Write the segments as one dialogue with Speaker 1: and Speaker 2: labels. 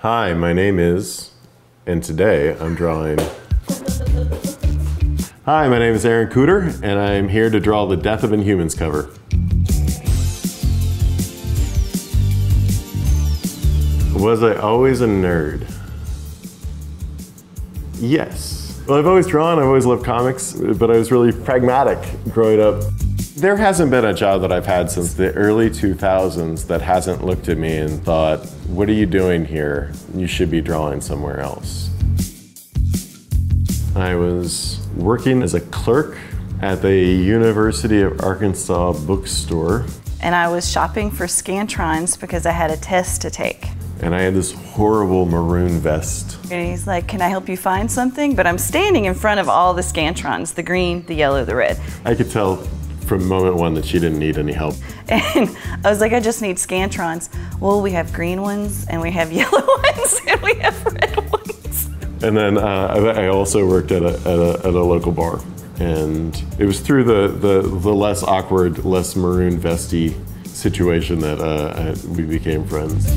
Speaker 1: Hi, my name is, and today I'm drawing. Hi, my name is Aaron Kuder, and I'm here to draw the Death of Inhumans cover. Was I always a nerd? Yes. Well, I've always drawn, I've always loved comics, but I was really pragmatic growing up. There hasn't been a job that I've had since the early 2000s that hasn't looked at me and thought, what are you doing here? You should be drawing somewhere else. I was working as a clerk at the University of Arkansas bookstore.
Speaker 2: And I was shopping for Scantrons because I had a test to take.
Speaker 1: And I had this horrible maroon vest.
Speaker 2: And he's like, can I help you find something? But I'm standing in front of all the Scantrons, the green, the yellow, the red.
Speaker 1: I could tell from moment one that she didn't need any help.
Speaker 2: And I was like, I just need Scantrons. Well, we have green ones, and we have yellow ones, and we have red ones.
Speaker 1: And then I also worked at a local bar. And it was through the less awkward, less maroon vesty situation that we became friends.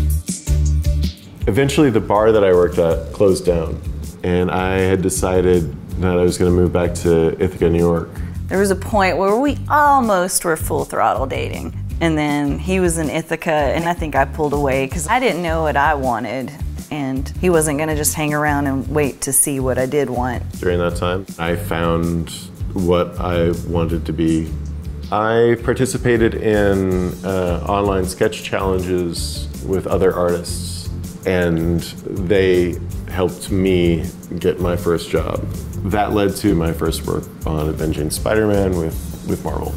Speaker 1: Eventually, the bar that I worked at closed down, and I had decided that I was going to move back to Ithaca, New York.
Speaker 2: There was a point where we almost were full throttle dating, and then he was in Ithaca, and I think I pulled away because I didn't know what I wanted, and he wasn't going to just hang around and wait to see what I did want.
Speaker 1: During that time, I found what I wanted to be. I participated in online sketch challenges with other artists, and they helped me get my first job. That led to my first work on Avenging Spider-Man with Marvel.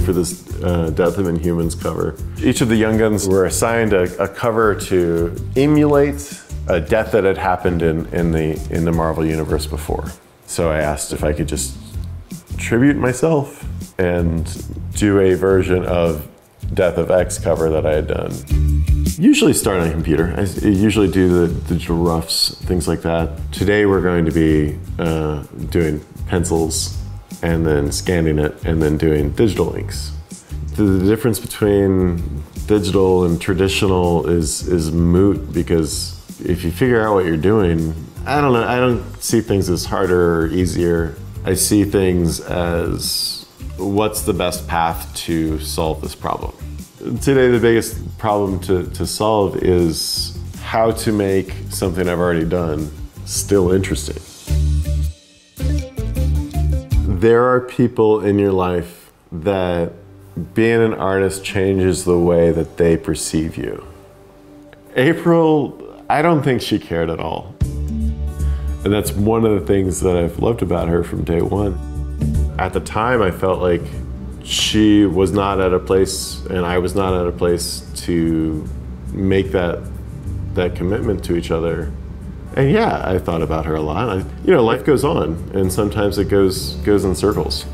Speaker 1: For this Death of Inhumans cover, each of the Young Guns were assigned a cover to emulate a death that had happened in the Marvel universe before. So I asked if I could just tribute myself and do a version of Death of X cover that I had done. Usually start on a computer. I usually do the digital roughs, things like that. Today we're going to be doing pencils and then scanning it and then doing digital inks. The difference between digital and traditional is moot, because if you figure out what you're doing, I don't know, I don't see things as harder or easier. I see things as what's the best path to solve this problem. Today, the biggest problem to solve is how to make something I've already done still interesting. There are people in your life that being an artist changes the way that they perceive you. April, I don't think she cared at all. And that's one of the things that I've loved about her from day one. At the time, I felt like she was not at a place, and I was not at a place to make that commitment to each other. And yeah, I thought about her a lot. You know, life goes on, and sometimes it goes in circles.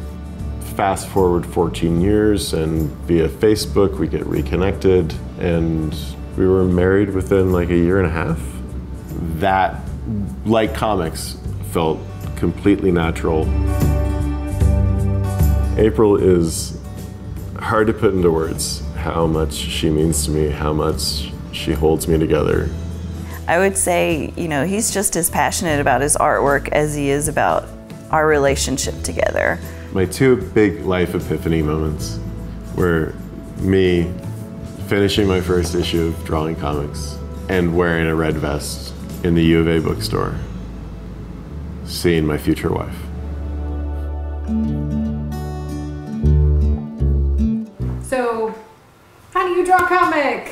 Speaker 1: Fast forward 14 years, and via Facebook, we get reconnected, and we were married within like a year and a half. That, like comics, felt completely natural. April is hard to put into words how much she means to me, how much she holds me together.
Speaker 2: I would say, you know, he's just as passionate about his artwork as he is about our relationship together.
Speaker 1: My two big life epiphany moments were me finishing my first issue of drawing comics and wearing a red vest in the U of A bookstore, seeing my future wife.
Speaker 3: So, how do you draw a comic?